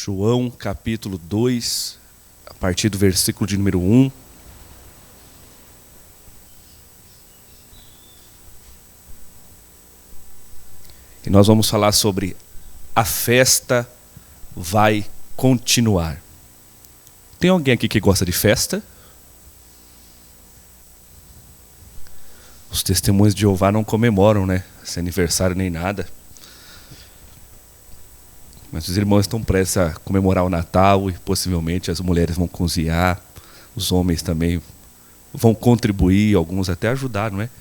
João capítulo 2, a partir do versículo de número 1. E nós vamos falar sobre a festa vai continuar. Tem alguém aqui que gosta de festa? Os testemunhos de Jeová não comemoram, né? Esse aniversário nem nada. Mas os irmãos estão prestes a comemorar o Natal e possivelmente as mulheres vão cozinhar, os homens também vão contribuir, alguns até ajudar, não é?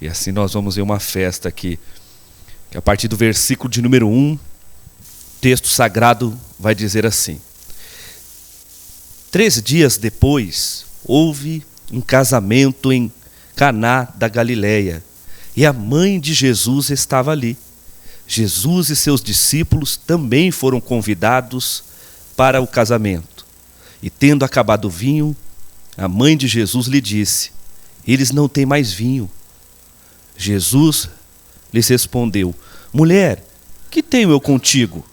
E assim nós vamos ver uma festa aqui, que a partir do versículo de número 1, o texto sagrado vai dizer assim: 3 dias depois, houve um casamento em Caná da Galileia, e a mãe de Jesus estava ali. Jesus e seus discípulos também foram convidados para o casamento. E tendo acabado o vinho, a mãe de Jesus lhe disse: eles não têm mais vinho. Jesus lhes respondeu: mulher, que tenho eu contigo?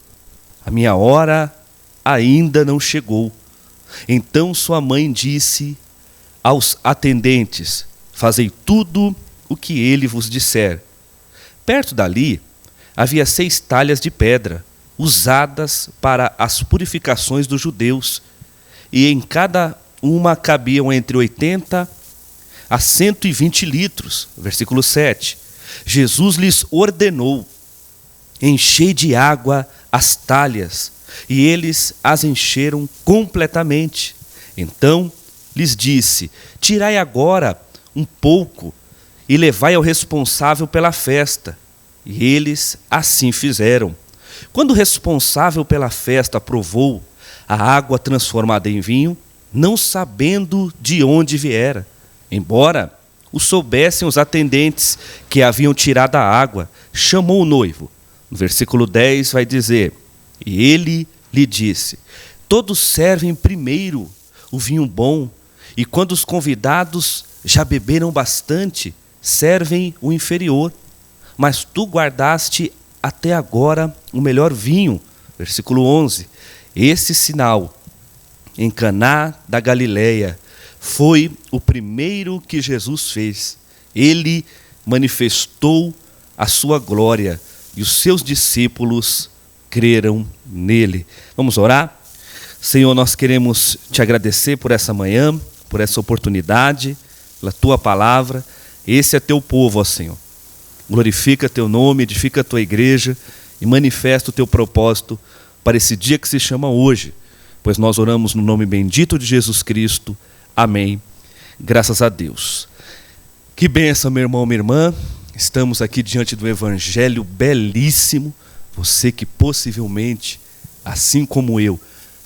A minha hora ainda não chegou. Então sua mãe disse aos atendentes: fazei tudo o que ele vos disser. Perto dali havia 6 talhas de pedra, usadas para as purificações dos judeus, e em cada uma cabiam entre 80 a 120 litros. Versículo 7. Jesus lhes ordenou: enchei de água as talhas, e eles as encheram completamente. Então lhes disse: tirai agora um pouco e levai ao responsável pela festa. E eles assim fizeram. Quando o responsável pela festa provou a água transformada em vinho, não sabendo de onde viera, embora o soubessem os atendentes que haviam tirado a água, chamou o noivo. No versículo 10 vai dizer: e ele lhe disse: todos servem primeiro o vinho bom, e quando os convidados já beberam bastante, servem o inferior. Mas tu guardaste até agora o melhor vinho. Versículo 11. Esse sinal em Caná da Galileia foi o primeiro que Jesus fez. Ele manifestou a sua glória e os seus discípulos creram nele. Vamos orar? Senhor, nós queremos te agradecer por essa manhã, por essa oportunidade, pela tua palavra. Esse é teu povo, ó Senhor. Glorifica teu nome, edifica a tua igreja e manifesta o teu propósito para esse dia que se chama hoje, pois nós oramos no nome bendito de Jesus Cristo. Amém. Graças a Deus. Que bênção, meu irmão, minha irmã. Estamos aqui diante do evangelho belíssimo. Você que possivelmente, assim como eu,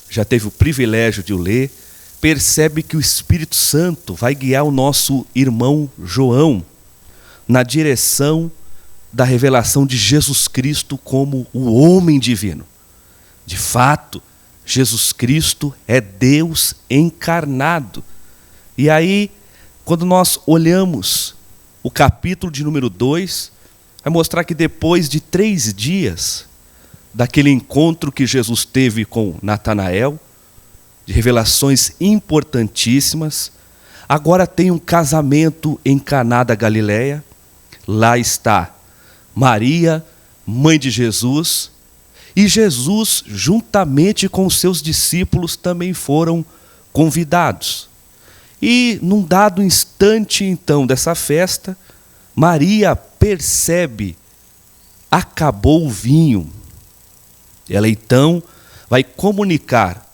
já teve o privilégio de o ler, percebe que o Espírito Santo vai guiar o nosso irmão João na direção da revelação de Jesus Cristo como o homem divino. De fato, Jesus Cristo é Deus encarnado. E aí, quando nós olhamos o capítulo de número 2, vai mostrar que depois de 3 dias daquele encontro que Jesus teve com Natanael, de revelações importantíssimas, agora tem um casamento em Caná da Galileia. Lá está Maria, mãe de Jesus, e Jesus, juntamente com os seus discípulos, também foram convidados. E num dado instante, então, dessa festa, Maria percebe: acabou o vinho. Ela então vai comunicar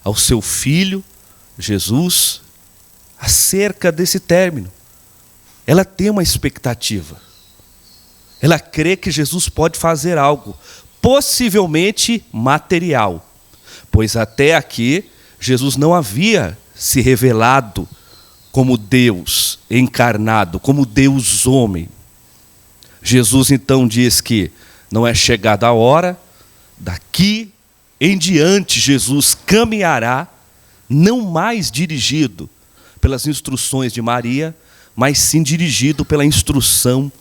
ao seu filho, Jesus, acerca desse término. Ela tem uma expectativa. Ela crê que Jesus pode fazer algo, possivelmente material, pois até aqui Jesus não havia se revelado como Deus encarnado, como Deus homem. Jesus então diz que não é chegada a hora, daqui em diante Jesus caminhará, não mais dirigido pelas instruções de Maria, mas sim dirigido pela instrução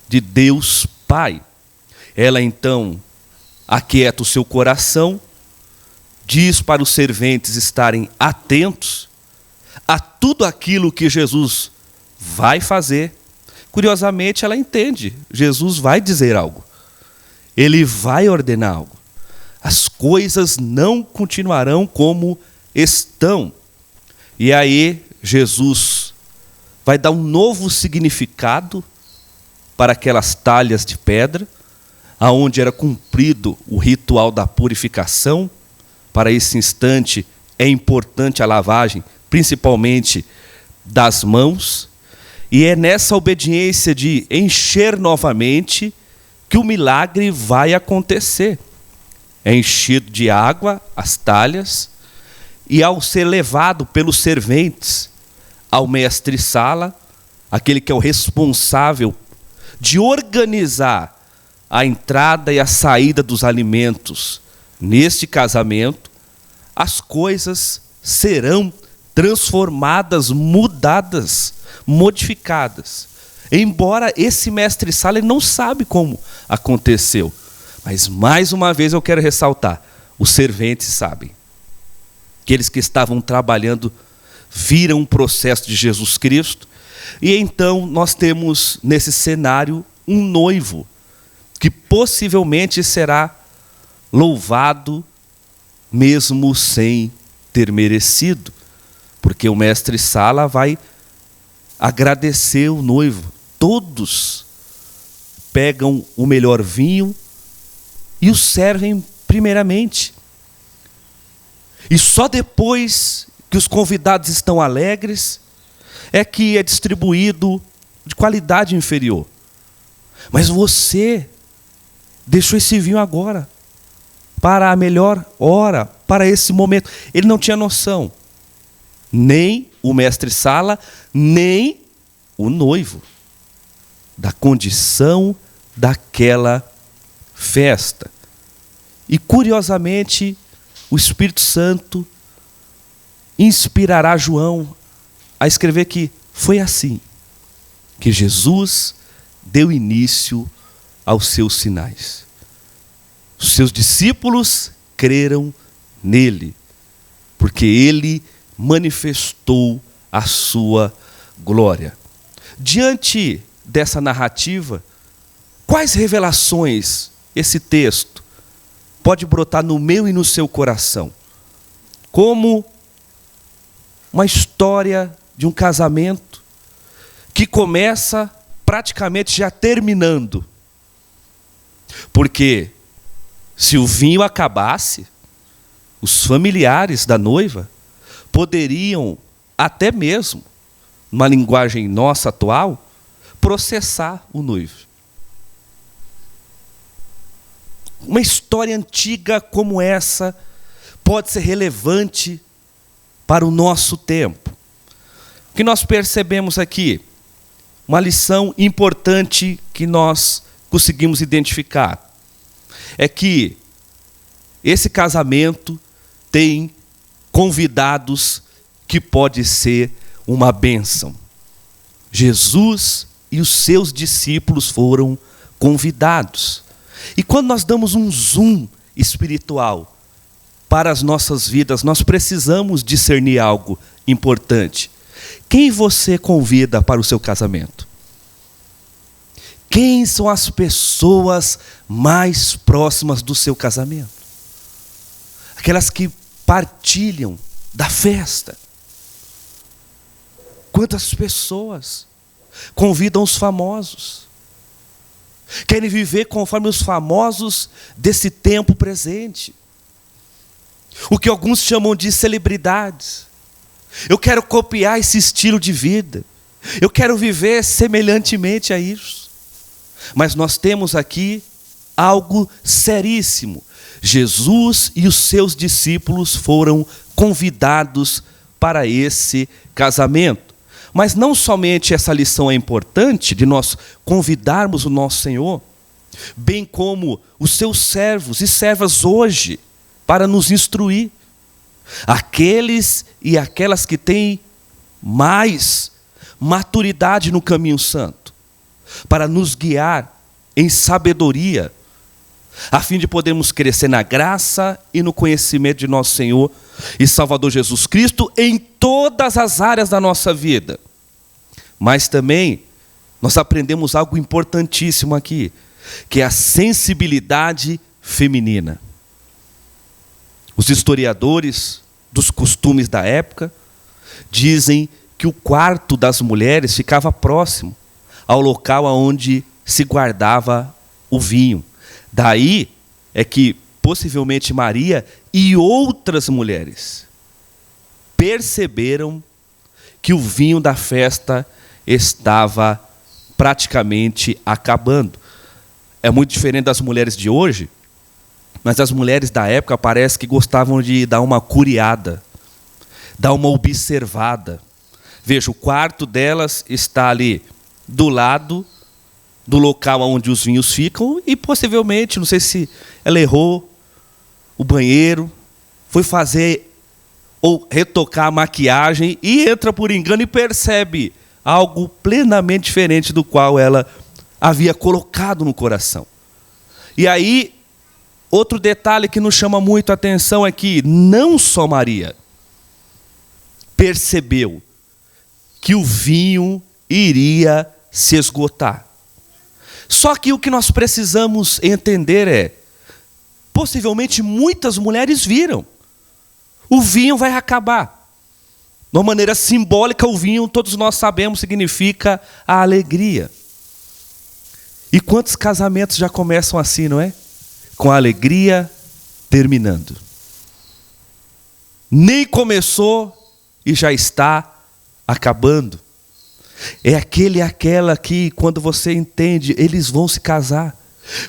de Deus Pai. Ela então aquieta o seu coração, diz para os serventes estarem atentos a tudo aquilo que Jesus vai fazer. Curiosamente, ela entende. Jesus vai dizer algo. Ele vai ordenar algo. As coisas não continuarão como estão. E aí, Jesus vai dar um novo significado para aquelas talhas de pedra, aonde era cumprido o ritual da purificação. Para esse instante é importante a lavagem, principalmente das mãos. E é nessa obediência de encher novamente que o milagre vai acontecer. É enchido de água as talhas, e ao ser levado pelos serventes ao mestre-sala, aquele que é o responsável de organizar a entrada e a saída dos alimentos neste casamento, as coisas serão transformadas, mudadas, modificadas. Embora esse mestre-sala ele não sabe como aconteceu, mas mais uma vez eu quero ressaltar, os serventes sabem. Aqueles que estavam trabalhando viram o processo de Jesus Cristo, e então nós temos nesse cenário um noivo, que possivelmente será louvado mesmo sem ter merecido, porque o mestre-sala vai agradecer o noivo. Todos pegam o melhor vinho e o servem primeiramente. E só depois que os convidados estão alegres, é que é distribuído de qualidade inferior. Mas você deixou esse vinho agora, para a melhor hora, para esse momento. Ele não tinha noção, nem o mestre-sala, nem o noivo, da condição daquela festa. E curiosamente, o Espírito Santo inspirará João a escrever que foi assim que Jesus deu início aos seus sinais. Os seus discípulos creram nele, porque ele manifestou a sua glória. Diante dessa narrativa, quais revelações esse texto pode brotar no meu e no seu coração? Como uma história de um casamento que começa praticamente já terminando. Porque se o vinho acabasse, os familiares da noiva poderiam até mesmo, numa linguagem nossa atual, processar o noivo. Uma história antiga como essa pode ser relevante para o nosso tempo. O que nós percebemos aqui? Uma lição importante que nós conseguimos identificar é que esse casamento tem convidados que pode ser uma bênção. Jesus e os seus discípulos foram convidados. E quando nós damos um zoom espiritual para as nossas vidas, nós precisamos discernir algo importante. Quem você convida para o seu casamento? Quem são as pessoas mais próximas do seu casamento? Aquelas que partilham da festa. Quantas pessoas convidam os famosos? Querem viver conforme os famosos desse tempo presente. O que alguns chamam de celebridades. Eu quero copiar esse estilo de vida. Eu quero viver semelhantemente a isso. Mas nós temos aqui algo seríssimo. Jesus e os seus discípulos foram convidados para esse casamento. Mas não somente essa lição é importante de nós convidarmos o nosso Senhor, bem como os seus servos e servas hoje, para nos instruir. Aqueles e aquelas que têm mais maturidade no caminho santo, para nos guiar em sabedoria, a fim de podermos crescer na graça e no conhecimento de nosso Senhor e Salvador Jesus Cristo em todas as áreas da nossa vida. Mas também nós aprendemos algo importantíssimo aqui, que é a sensibilidade feminina. Os historiadores dos costumes da época dizem que o quarto das mulheres ficava próximo ao local onde se guardava o vinho. Daí é que possivelmente Maria e outras mulheres perceberam que o vinho da festa estava praticamente acabando. É muito diferente das mulheres de hoje, mas as mulheres da época parece que gostavam de dar uma curiada, dar uma observada. Veja, o quarto delas está ali do lado do local onde os vinhos ficam e possivelmente, não sei se ela errou o banheiro, foi fazer ou retocar a maquiagem e entra por engano e percebe algo plenamente diferente do qual ela havia colocado no coração. E aí, outro detalhe que nos chama muito a atenção é que não só Maria percebeu que o vinho iria se esgotar. Só que o que nós precisamos entender é, possivelmente muitas mulheres viram. O vinho vai acabar. De uma maneira simbólica, o vinho, todos nós sabemos, significa a alegria. E quantos casamentos já começam assim, não é? Com a alegria terminando. Nem começou e já está acabando. É aquele e aquela que, quando você entende, eles vão se casar.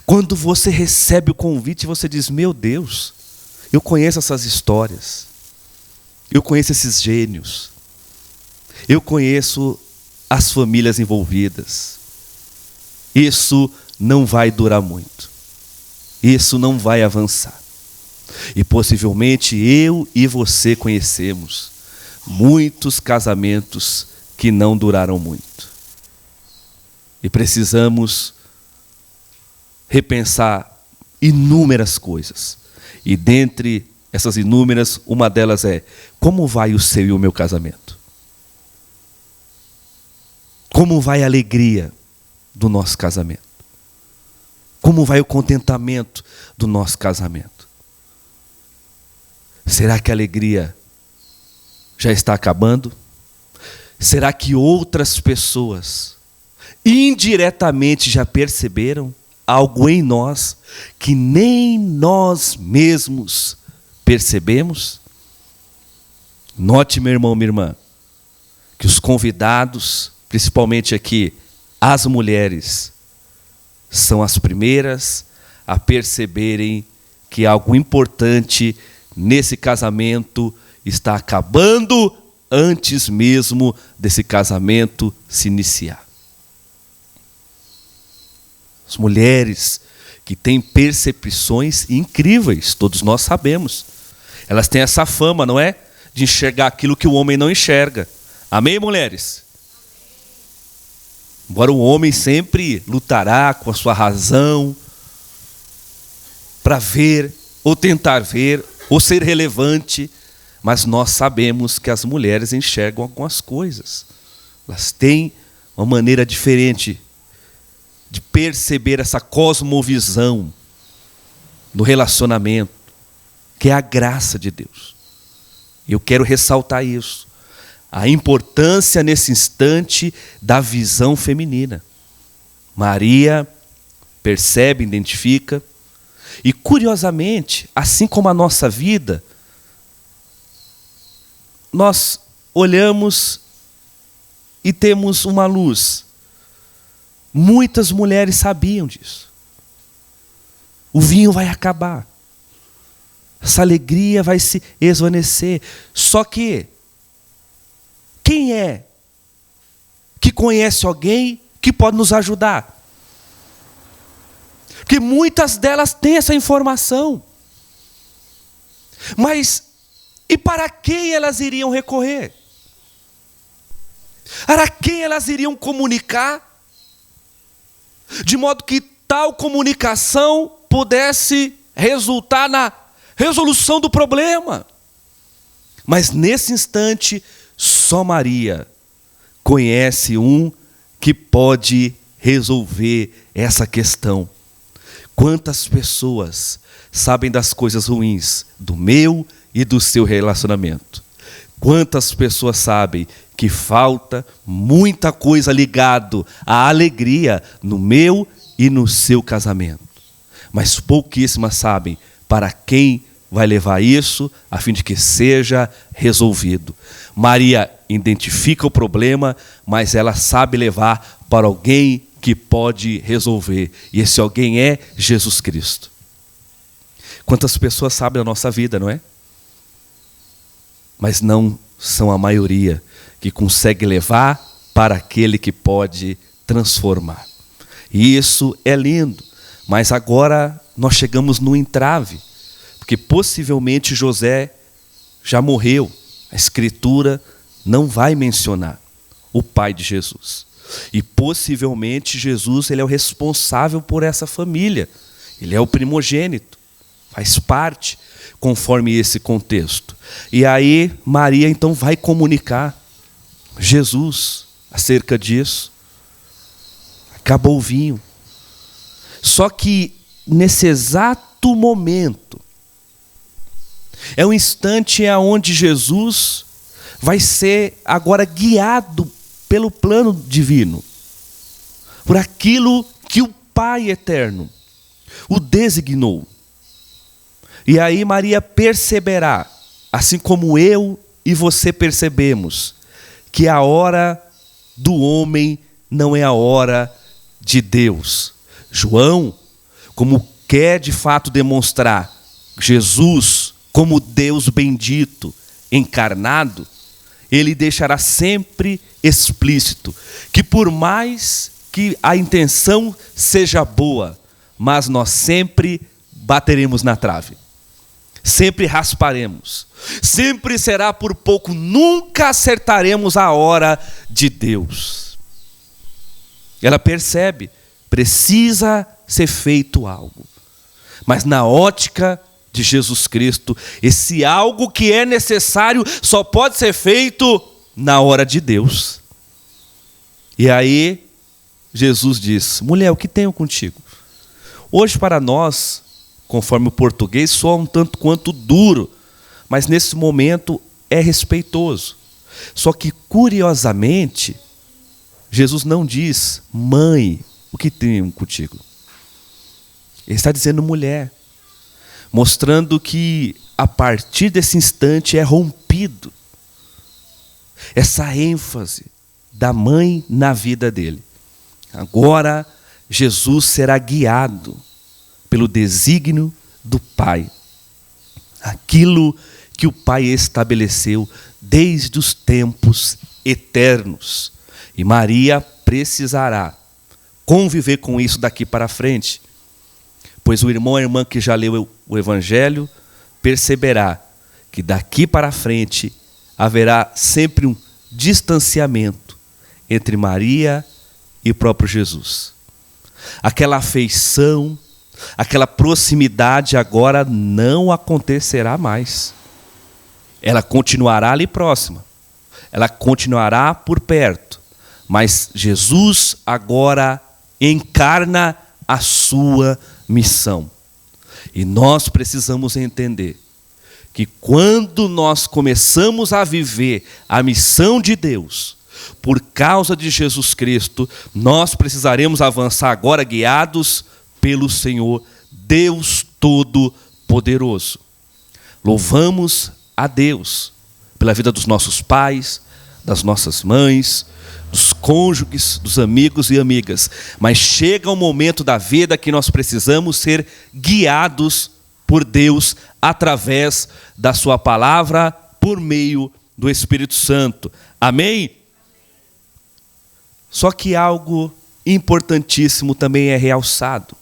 Quando você recebe o convite, você diz, meu Deus, eu conheço essas histórias. Eu conheço esses gênios. Eu conheço as famílias envolvidas. Isso não vai durar muito. Isso não vai avançar. E possivelmente eu e você conhecemos muitos casamentos que não duraram muito. E precisamos repensar inúmeras coisas. E dentre essas inúmeras, uma delas é: como vai o seu e o meu casamento? Como vai a alegria do nosso casamento? Como vai o contentamento do nosso casamento? Será que a alegria já está acabando? Será que outras pessoas indiretamente já perceberam algo em nós que nem nós mesmos percebemos? Note, meu irmão, minha irmã, que os convidados, principalmente aqui as mulheres, são as primeiras a perceberem que algo importante nesse casamento está acabando antes mesmo desse casamento se iniciar. As mulheres que têm percepções incríveis, todos nós sabemos. Elas têm essa fama, não é? De enxergar aquilo que o homem não enxerga. Amém, mulheres? Embora o homem sempre lutará com a sua razão para ver, ou tentar ver, ou ser relevante, mas nós sabemos que as mulheres enxergam algumas coisas. Elas têm uma maneira diferente de perceber essa cosmovisão do relacionamento, que é a graça de Deus. Eu quero ressaltar isso. A importância nesse instante da visão feminina. Maria percebe, identifica, e curiosamente, assim como a nossa vida, nós olhamos e temos uma luz. Muitas mulheres sabiam disso. O vinho vai acabar. Essa alegria vai se esvanecer. Só que, quem é que conhece alguém que pode nos ajudar? Porque muitas delas têm essa informação. Mas, e para quem elas iriam recorrer? Para quem elas iriam comunicar? De modo que tal comunicação pudesse resultar na resolução do problema. Mas nesse instante, só Maria conhece um que pode resolver essa questão. Quantas pessoas sabem das coisas ruins do meu e do seu relacionamento? Quantas pessoas sabem que falta muita coisa ligado à alegria no meu e no seu casamento? Mas pouquíssimas sabem para quem vai levar isso a fim de que seja resolvido. Maria identifica o problema, mas ela sabe levar para alguém que pode resolver. E esse alguém é Jesus Cristo. Quantas pessoas sabem da nossa vida, não é? Mas não são a maioria que consegue levar para aquele que pode transformar. E isso é lindo. Mas agora nós chegamos no entrave. Porque possivelmente José já morreu. A Escritura não vai mencionar o pai de Jesus. E possivelmente Jesus, ele é o responsável por essa família. Ele é o primogênito. Faz parte, conforme esse contexto. E aí Maria então vai comunicar Jesus acerca disso. Acabou o vinho. Só que nesse exato momento, é um instante onde Jesus vai ser agora guiado pelo plano divino, por aquilo que o Pai eterno o designou. E aí Maria perceberá, assim como eu e você percebemos, que a hora do homem não é a hora de Deus. João, como quer de fato demonstrar Jesus como Deus bendito, encarnado, ele deixará sempre explícito que por mais que a intenção seja boa, mas nós sempre bateremos na trave. Sempre rasparemos. Sempre será por pouco, nunca acertaremos a hora de Deus. Ela percebe, precisa ser feito algo. Mas na ótica de Jesus Cristo, esse algo que é necessário só pode ser feito na hora de Deus. E aí Jesus diz: mulher, o que tenho contigo? Hoje para nós, conforme o português, soa um tanto quanto duro, mas nesse momento é respeitoso. Só que curiosamente, Jesus não diz: mãe, o que tenho contigo? Ele está dizendo mulher, mostrando que a partir desse instante é rompido essa ênfase da mãe na vida dele. Agora Jesus será guiado pelo desígnio do Pai. Aquilo que o Pai estabeleceu desde os tempos eternos. E Maria precisará conviver com isso daqui para frente. Pois o irmão ou a irmã que já leu o Evangelho perceberá que daqui para frente haverá sempre um distanciamento entre Maria e o próprio Jesus. Aquela afeição, aquela proximidade agora não acontecerá mais. Ela continuará ali próxima, ela continuará por perto, mas Jesus agora encarna a sua missão. E nós precisamos entender que quando nós começamos a viver a missão de Deus, por causa de Jesus Cristo, nós precisaremos avançar agora guiados pelo Senhor, Deus Todo-Poderoso. Louvamos a Deus pela vida dos nossos pais, das nossas mães, dos cônjuges, dos amigos e amigas. Mas chega um momento da vida que nós precisamos ser guiados por Deus através da sua palavra, por meio do Espírito Santo. Amém? Só que algo importantíssimo também é realçado.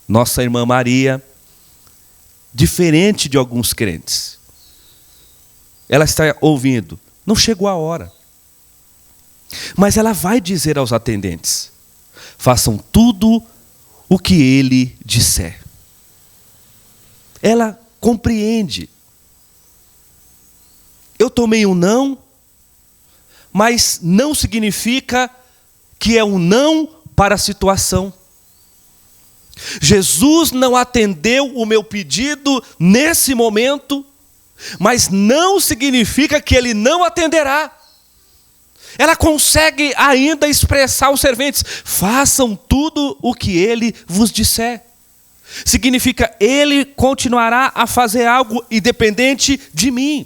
Nossa irmã Maria, diferente de alguns crentes, ela está ouvindo, não chegou a hora. Mas ela vai dizer aos atendentes: façam tudo o que ele disser. Ela compreende. Eu tomei um não, mas não significa que é um não para a situação. Jesus não atendeu o meu pedido nesse momento, mas não significa que ele não atenderá. Ela consegue ainda expressar aos serventes: façam tudo o que ele vos disser. Significa, ele continuará a fazer algo independente de mim.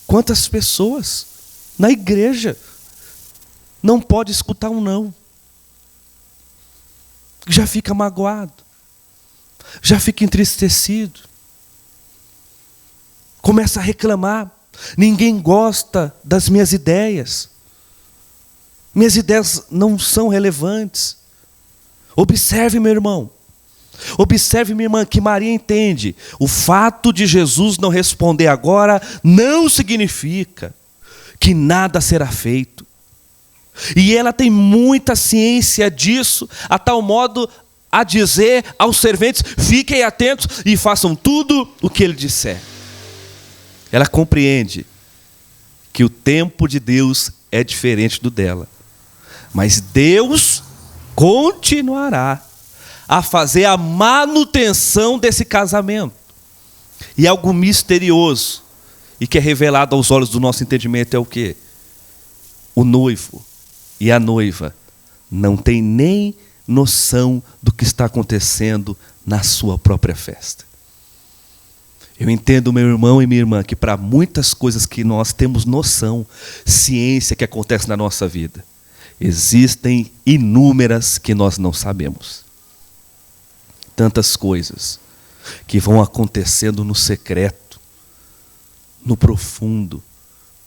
Quantas pessoas na igreja não pode escutar um não? Já fica magoado, já fica entristecido, começa a reclamar. Ninguém gosta das minhas ideias não são relevantes. Observe, meu irmão, observe, minha irmã, que Maria entende. O fato de Jesus não responder agora não significa que nada será feito. E ela tem muita ciência disso, a tal modo a dizer aos serventes: fiquem atentos e façam tudo o que ele disser. Ela compreende que o tempo de Deus é diferente do dela. Mas Deus continuará a fazer a manutenção desse casamento. E algo misterioso, e que é revelado aos olhos do nosso entendimento, é o quê? O noivo e a noiva não têm nem noção do que está acontecendo na sua própria festa. Eu entendo, meu irmão e minha irmã, que para muitas coisas que nós temos noção, ciência que acontece na nossa vida, existem inúmeras que nós não sabemos. Tantas coisas que vão acontecendo no secreto, no profundo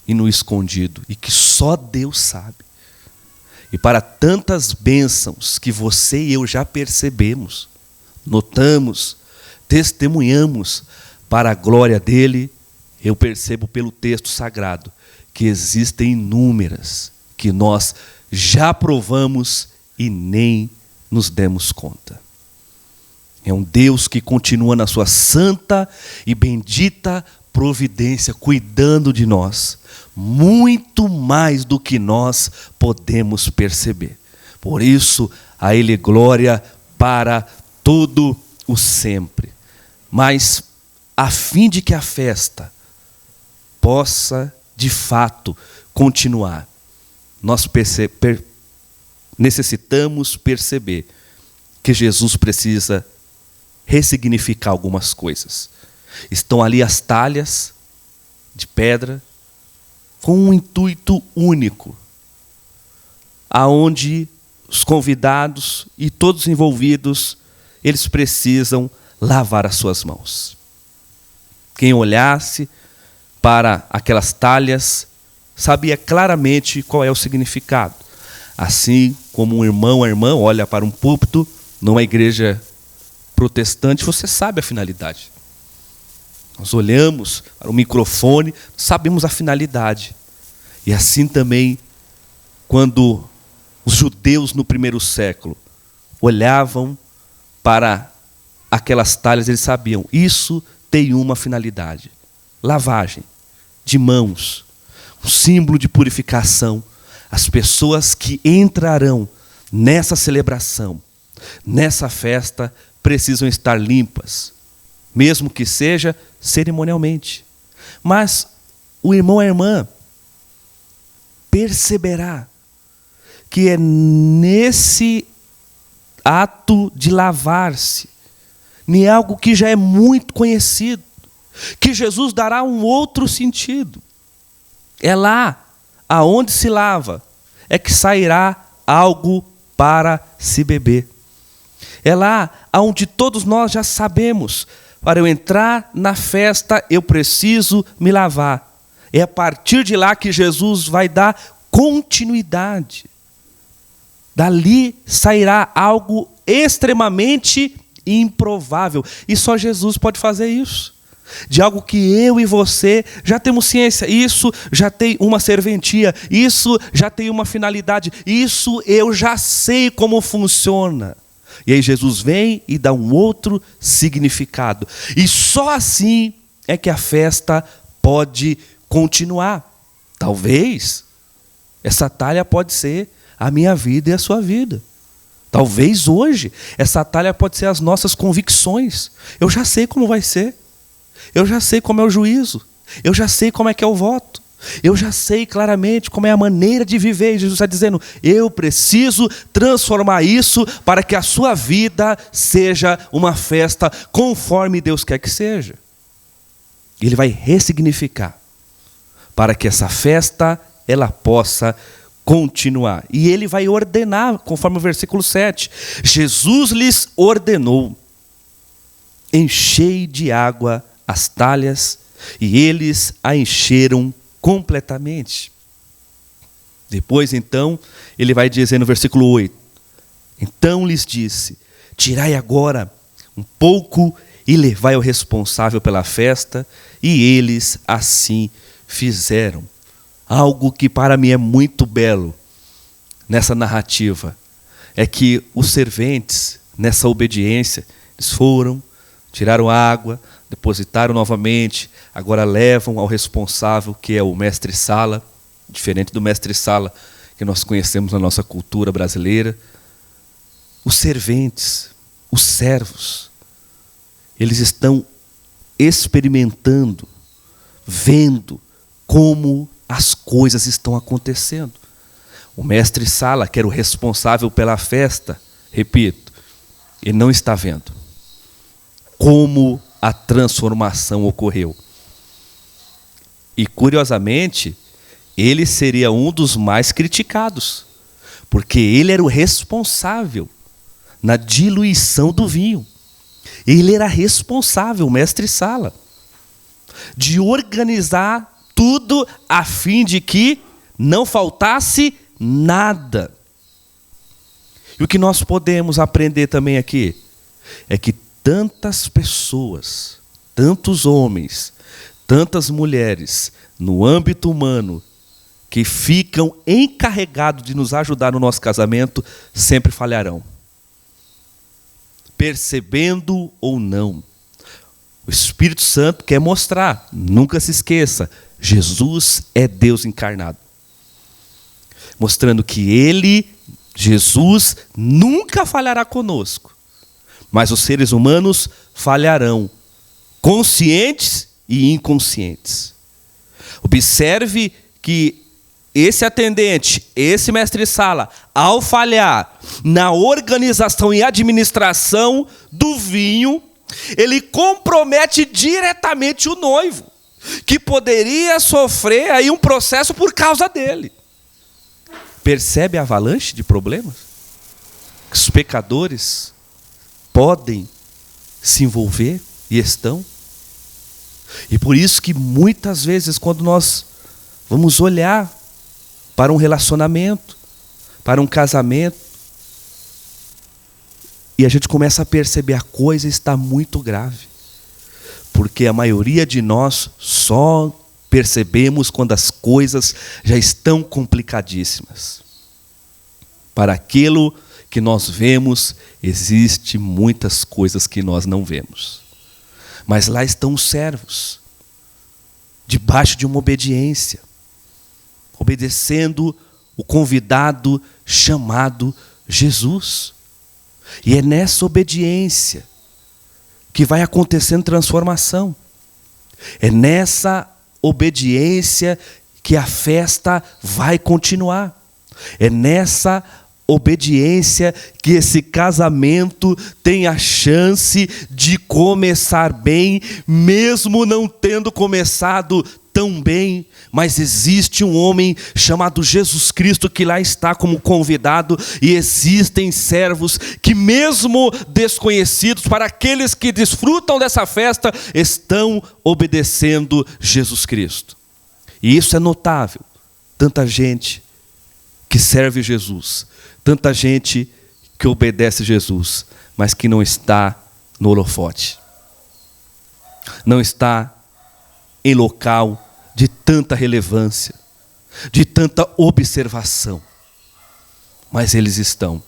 e no escondido, e que só Deus sabe. E para tantas bênçãos que você e eu já percebemos, notamos, testemunhamos, para a glória dele, eu percebo pelo texto sagrado que existem inúmeras que nós já provamos e nem nos demos conta. É um Deus que continua na sua santa e bendita providência, cuidando de nós, muito mais do que nós podemos perceber. Por isso, a ele glória para todo o sempre. Mas, a fim de que a festa possa, de fato, continuar, nós necessitamos perceber que Jesus precisa ressignificar algumas coisas. Estão ali as talhas de pedra com um intuito único, aonde os convidados e todos os envolvidos, eles precisam lavar as suas mãos. Quem olhasse para aquelas talhas sabia claramente qual é o significado. Assim como um irmão ou irmã olha para um púlpito numa igreja protestante, você sabe a finalidade. Nós olhamos para o microfone, sabemos a finalidade. E assim também, quando os judeus no primeiro século olhavam para aquelas talhas, eles sabiam, isso tem uma finalidade: lavagem de mãos, um símbolo de purificação. As pessoas que entrarão nessa celebração, nessa festa, precisam estar limpas, mesmo que seja cerimonialmente. Mas o irmão ou a irmã perceberá que é nesse ato de lavar-se, em algo que já é muito conhecido, que Jesus dará um outro sentido. É lá aonde se lava, é que sairá algo para se beber. É lá aonde todos nós já sabemos, para eu entrar na festa eu preciso me lavar. É a partir de lá que Jesus vai dar continuidade. Dali sairá algo extremamente improvável. E só Jesus pode fazer isso. De algo que eu e você já temos ciência. Isso já tem uma serventia. Isso já tem uma finalidade. Isso eu já sei como funciona. E aí Jesus vem e dá um outro significado. E só assim é que a festa pode continuar. Talvez essa talha pode ser a minha vida e a sua vida. Talvez hoje essa talha pode ser as nossas convicções. Eu já sei como vai ser. Eu já sei como é o juízo. Eu já sei como é que é o voto. Eu já sei claramente como é a maneira de viver. E Jesus está dizendo, eu preciso transformar isso para que a sua vida seja uma festa conforme Deus quer que seja. E Ele vai ressignificar para que essa festa ela possa continuar. E Ele vai ordenar, conforme o versículo 7. Jesus lhes ordenou, enchei de água as talhas, e eles a encheram completamente. Depois então, Ele vai dizer no versículo 8, então lhes disse, tirai agora um pouco e levai ao responsável pela festa, e eles assim fizeram. Algo que para mim é muito belo nessa narrativa é que os serventes, nessa obediência, eles foram, tiraram água, depositaram novamente, agora levam ao responsável, que é o mestre-sala, diferente do mestre-sala que nós conhecemos na nossa cultura brasileira. Os serventes, os servos, eles estão experimentando, vendo como as coisas estão acontecendo. O mestre-sala, que era o responsável pela festa, repito, ele não está vendo como a transformação ocorreu. E curiosamente, ele seria um dos mais criticados, porque ele era o responsável na diluição do vinho. Ele era responsável, o mestre-sala, de organizar tudo a fim de que não faltasse nada. E o que nós podemos aprender também aqui é que tantas pessoas, tantos homens, tantas mulheres no âmbito humano que ficam encarregados de nos ajudar no nosso casamento sempre falharão. Percebendo ou não. O Espírito Santo quer mostrar, nunca se esqueça, Jesus é Deus encarnado. Mostrando que Ele, Jesus, nunca falhará conosco. Mas os seres humanos falharão, conscientes e inconscientes. Observe que esse atendente, esse mestre-sala, ao falhar na organização e administração do vinho, ele compromete diretamente o noivo, que poderia sofrer aí um processo por causa dele. Percebe a avalanche de problemas que os pecadores podem se envolver e estão? E por isso que muitas vezes quando nós vamos olhar para um relacionamento, para um casamento, e a gente começa a perceber a coisa está muito grave. Porque a maioria de nós só percebemos quando as coisas já estão complicadíssimas. Para aquilo que nós vemos, existe muitas coisas que nós não vemos. Mas lá estão os servos, debaixo de uma obediência, obedecendo o convidado chamado Jesus. E é nessa obediência que vai acontecendo transformação. É nessa obediência que a festa vai continuar. É nessa obediência que esse casamento tem a chance de começar bem, mesmo não tendo começado tão bem. Mas existe um homem chamado Jesus Cristo que lá está como convidado, e existem servos que, mesmo desconhecidos para aqueles que desfrutam dessa festa, estão obedecendo Jesus Cristo. E isso é notável. Tanta gente que serve Jesus, tanta gente que obedece Jesus, mas que não está no holofote, não está em local de tanta relevância, de tanta observação, mas eles estão.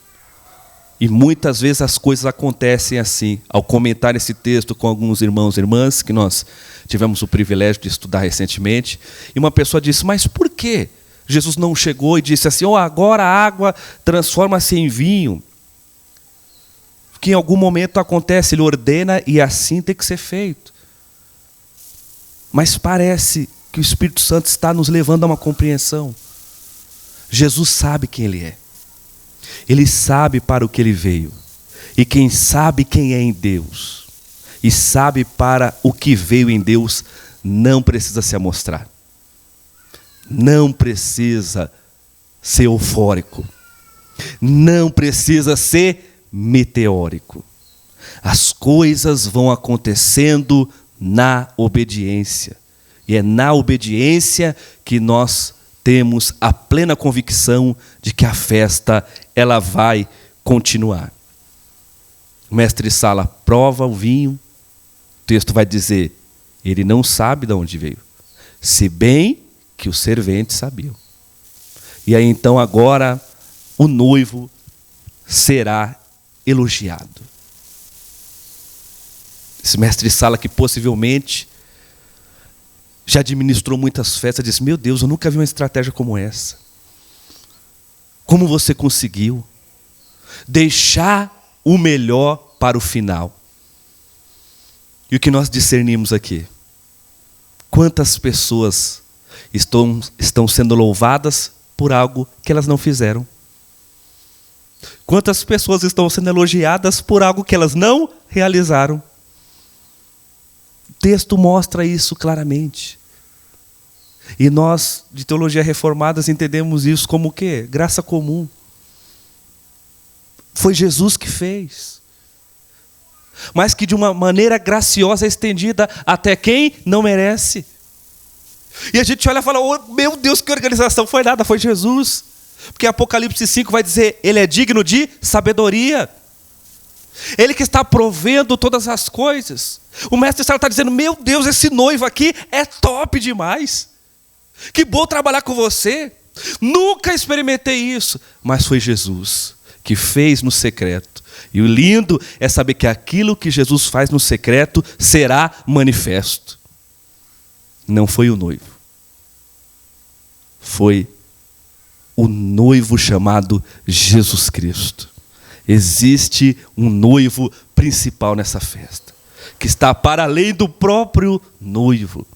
E muitas vezes as coisas acontecem assim. Ao comentar esse texto com alguns irmãos e irmãs, que nós tivemos o privilégio de estudar recentemente, e uma pessoa disse, mas por que Jesus não chegou e disse assim, agora a água transforma-se em vinho? Que em algum momento acontece, ele ordena e assim tem que ser feito. Mas parece que o Espírito Santo está nos levando a uma compreensão. Jesus sabe quem ele é. Ele sabe para o que ele veio. E quem sabe quem é em Deus, e sabe para o que veio em Deus, não precisa se amostrar. Não precisa ser eufórico. Não precisa ser meteórico. As coisas vão acontecendo na obediência. E é na obediência que nós temos a plena convicção de que a festa ela vai continuar. O mestre Sala prova o vinho. O texto vai dizer, ele não sabe de onde veio, se bem que os serventes sabiam. E aí então agora o noivo será elogiado. Esse mestre Sala, que possivelmente já administrou muitas festas, disse, meu Deus, eu nunca vi uma estratégia como essa. Como você conseguiu deixar o melhor para o final? E o que nós discernimos aqui? Quantas pessoas estão sendo louvadas por algo que elas não fizeram? Quantas pessoas estão sendo elogiadas por algo que elas não realizaram? O texto mostra isso claramente. E nós, de teologia reformadas, entendemos isso como o quê? Graça comum. Foi Jesus que fez. Mas que de uma maneira graciosa, estendida até quem não merece. E a gente olha e fala, meu Deus, que organização, foi nada, foi Jesus. Porque Apocalipse 5 vai dizer, ele é digno de sabedoria. Ele que está provendo todas as coisas. O mestre Sala está dizendo, meu Deus, esse noivo aqui é top demais. Que bom trabalhar com você. Nunca experimentei isso. Mas foi Jesus que fez no secreto. E o lindo é saber que aquilo que Jesus faz no secreto será manifesto. Não foi o noivo. Foi o noivo chamado Jesus Cristo. Existe um noivo principal nessa festa, que está para além do próprio noivo.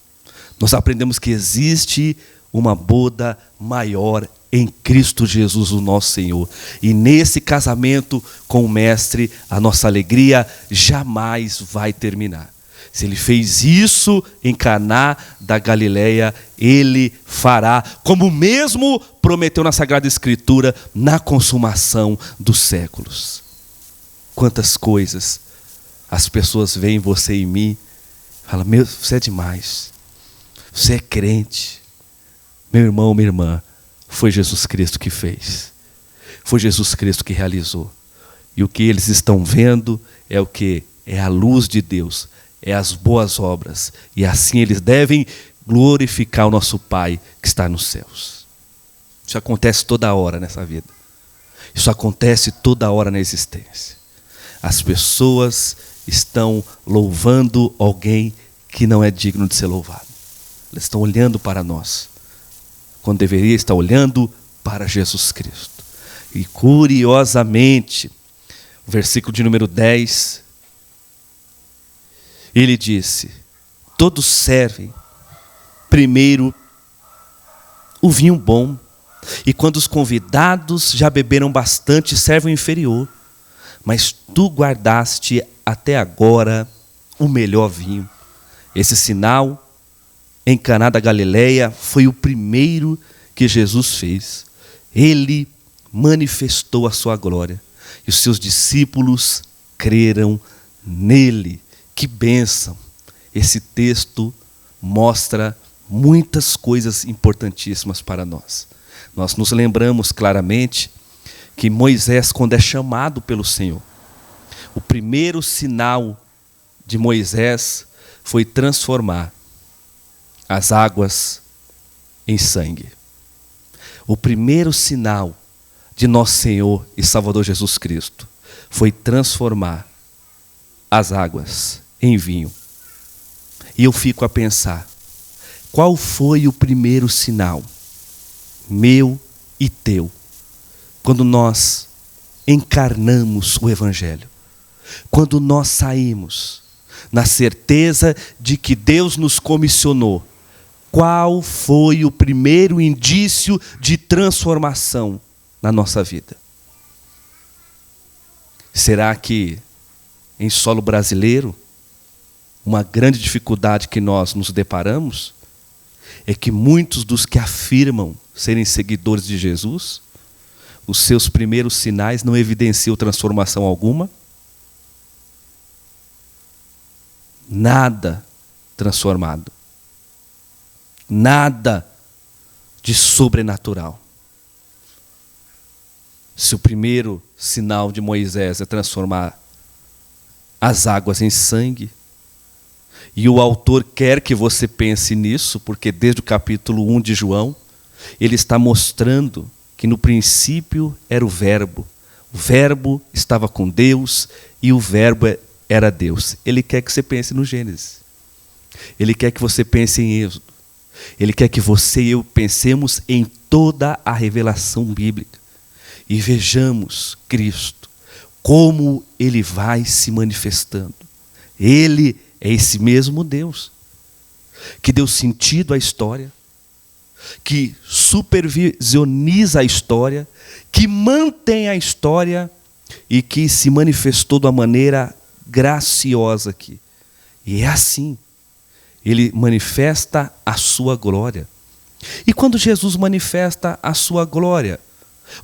Nós aprendemos que existe uma boda maior em Cristo Jesus, o nosso Senhor. E nesse casamento com o Mestre, a nossa alegria jamais vai terminar. Se ele fez isso em Caná da Galileia, ele fará, como mesmo prometeu na Sagrada Escritura, na consumação dos séculos. Quantas coisas as pessoas veem você em mim, falam, meu, você é demais, você é crente. Meu irmão, minha irmã, foi Jesus Cristo que fez. Foi Jesus Cristo que realizou. E o que eles estão vendo é o que? É a luz de Deus. É as boas obras. E assim eles devem glorificar o nosso Pai que está nos céus. Isso acontece toda hora nessa vida. Isso acontece toda hora na existência. As pessoas estão louvando alguém que não é digno de ser louvado. Elas estão olhando para nós, quando deveria estar olhando para Jesus Cristo. E curiosamente, o versículo de número 10, ele disse, todos servem primeiro o vinho bom, e quando os convidados já beberam bastante, servem o inferior. Mas tu guardaste até agora o melhor vinho. Esse sinal em Caná da Galileia foi o primeiro que Jesus fez. Ele manifestou a sua glória e os seus discípulos creram nele. Que bênção! Esse texto mostra muitas coisas importantíssimas para nós. Nós nos lembramos claramente que Moisés, quando é chamado pelo Senhor, o primeiro sinal de Moisés foi transformar as águas em sangue. O primeiro sinal de nosso Senhor e Salvador Jesus Cristo foi transformar as águas em vinho. E eu fico a pensar, qual foi o primeiro sinal, meu e teu, quando nós encarnamos o Evangelho? Quando nós saímos na certeza de que Deus nos comissionou, qual foi o primeiro indício de transformação na nossa vida? Será que em solo brasileiro, uma grande dificuldade que nós nos deparamos é que muitos dos que afirmam serem seguidores de Jesus, os seus primeiros sinais não evidenciam transformação alguma? Nada transformado. Nada de sobrenatural. Se o primeiro sinal de Moisés é transformar as águas em sangue, e o autor quer que você pense nisso, porque desde o capítulo 1 de João, ele está mostrando que no princípio era o Verbo estava com Deus e o Verbo era Deus. Ele quer que você pense no Gênesis. Ele quer que você pense em Êxodo. Ele quer que você e eu pensemos em toda a revelação bíblica e vejamos Cristo, como Ele vai se manifestando. Ele é esse mesmo Deus que deu sentido à história, que supervisioniza a história, que mantém a história e que se manifestou de uma maneira graciosa aqui. E é assim. Ele manifesta a sua glória. E quando Jesus manifesta a sua glória,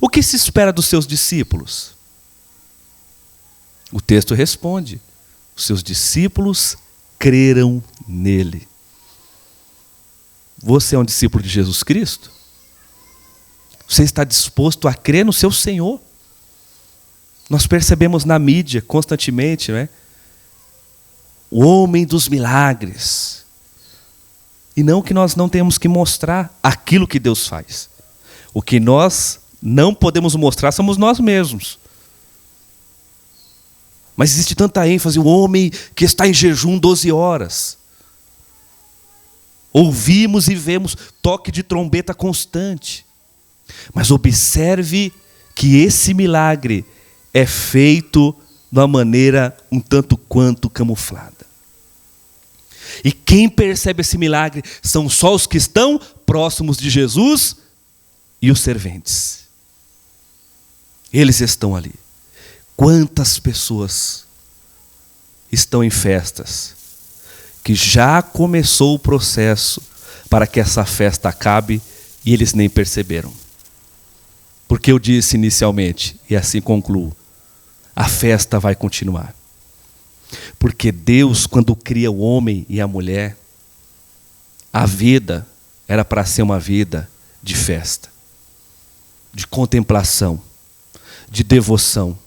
o que se espera dos seus discípulos? O texto responde: os seus discípulos creram nele. Você é um discípulo de Jesus Cristo? Você está disposto a crer no seu Senhor? Nós percebemos na mídia constantemente, né? O homem dos milagres. E não que nós não temos que mostrar aquilo que Deus faz. O que nós não podemos mostrar somos nós mesmos. Mas existe tanta ênfase, o homem que está em jejum 12 horas. Ouvimos e vemos toque de trombeta constante. Mas observe que esse milagre é feito de uma maneira um tanto quanto camuflada. E quem percebe esse milagre são só os que estão próximos de Jesus e os serventes. Eles estão ali. Quantas pessoas estão em festas que já começou o processo para que essa festa acabe e eles nem perceberam? Porque eu disse inicialmente, e assim concluo, a festa vai continuar. Porque Deus, quando cria o homem e a mulher, a vida era para ser uma vida de festa, de contemplação, de devoção,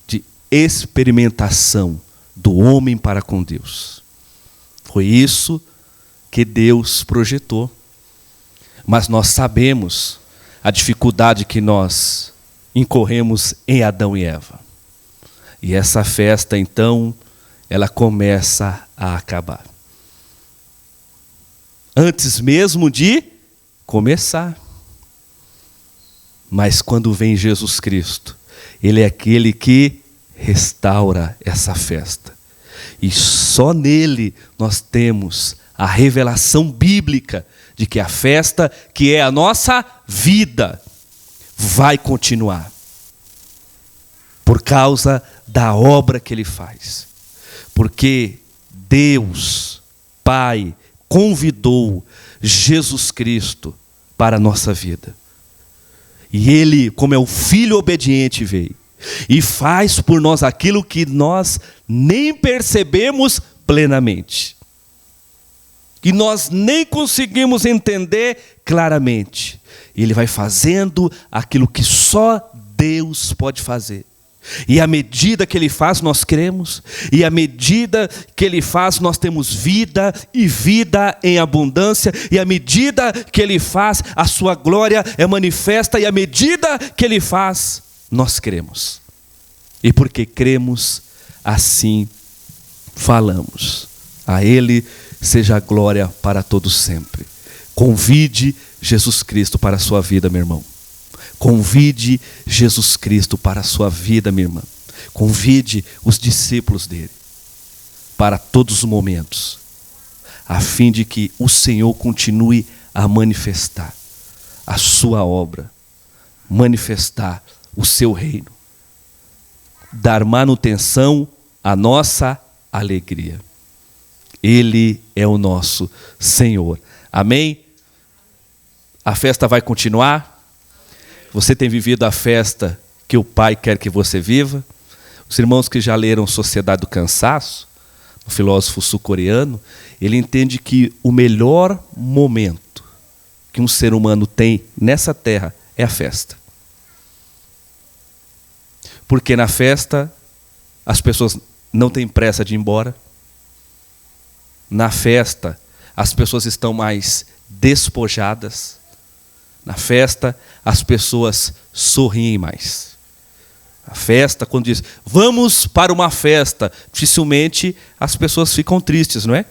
de experimentação do homem para com Deus. Foi isso que Deus projetou. Mas nós sabemos a dificuldade que nós incorremos em Adão e Eva. E essa festa, então, ela começa a acabar. Antes mesmo de começar. Mas quando vem Jesus Cristo, Ele é aquele que restaura essa festa. E só nele nós temos a revelação bíblica de que a festa, que é a nossa vida, vai continuar. Por causa da obra que Ele faz. Porque Deus, Pai, convidou Jesus Cristo para a nossa vida. E Ele, como é o Filho obediente, veio e faz por nós aquilo que nós nem percebemos plenamente. Que nós nem conseguimos entender claramente. Ele vai fazendo aquilo que só Deus pode fazer. E à medida que Ele faz, nós cremos. E à medida que Ele faz, nós temos vida e vida em abundância. E à medida que Ele faz, a sua glória é manifesta. E à medida que Ele faz, nós cremos. E porque cremos, assim falamos. A Ele seja a glória para todos sempre. Convide Jesus Cristo para a sua vida, meu irmão. Convide Jesus Cristo para a sua vida, minha irmã. Convide os discípulos dele para todos os momentos, a fim de que o Senhor continue a manifestar a sua obra, manifestar o seu reino, dar manutenção à nossa alegria. Ele é o nosso Senhor. Amém? A festa vai continuar? Você tem vivido a festa que o Pai quer que você viva? Os irmãos que já leram Sociedade do Cansaço, o filósofo sul-coreano, ele entende que o melhor momento que um ser humano tem nessa terra é a festa. Porque na festa as pessoas não têm pressa de ir embora. Na festa as pessoas estão mais despojadas. Na festa as pessoas sorriem mais. A festa, quando diz, vamos para uma festa, dificilmente as pessoas ficam tristes, não é?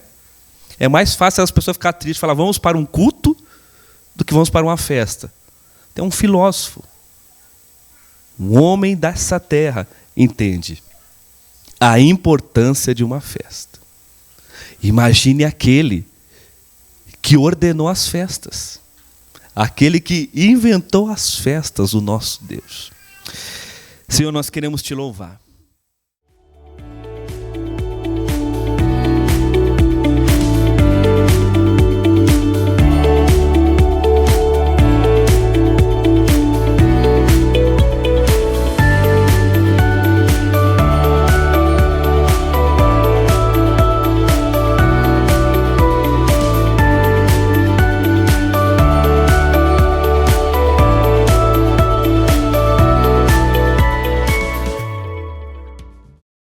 É mais fácil as pessoas ficarem tristes e falar, vamos para um culto, do que vamos para uma festa. Tem um filósofo, um homem dessa terra, entende a importância de uma festa. Imagine aquele que ordenou as festas, aquele que inventou as festas, o nosso Deus. Senhor, nós queremos te louvar.